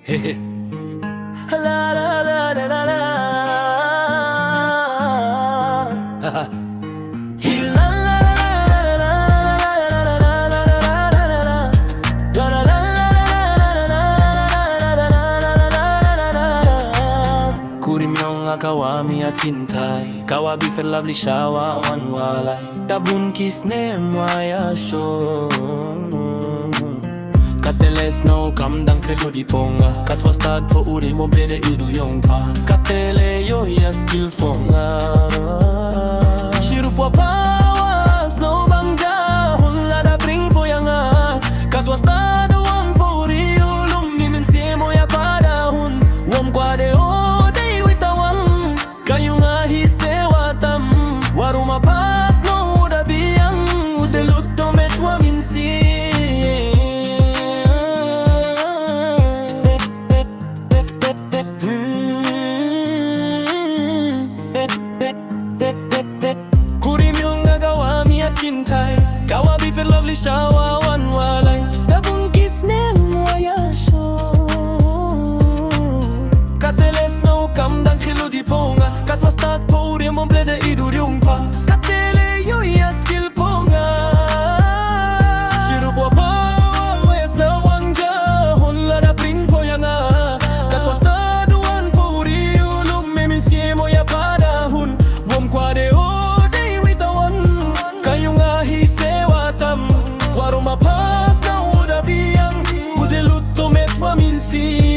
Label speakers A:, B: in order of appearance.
A: Hehe. La la la la la la. Haha. La la la la la la la la la la la. La la la la la la. Kurimyong akawami at hintay, kawabi for lovely shawa on walay, tabun kisne maya show. Kateles no kamdang krelo di ponga, katwastad po uri mo bede idu yung pa, katele yo ya skill fonga. Shirupwa pawas no bangja, hunla da bring po yanga, katwastad wan po uri ulum nimensie mo ya padahun, wam kwade o day witawan, kayo nga hisewatam, waruma pas no uda biyang, udelut to metwa minsi. Kurimyong nagawa mi at hintay, kawabi for lovely shawa wan walay, tabung kisne mwaya show. Kateles no kamdang khilo di ponga, katwastad po uri mo blede iduryong pa, katele yo ya skill ponga. Shirupwa pa wes na wangja, hunla da bring po yanga, katwastad wan po uri ulum meminsie mo ya padahun, wam kwade o day witawan, kayo nga hisewatam, waruma pas na uda biyang, udelut to metwa minsi.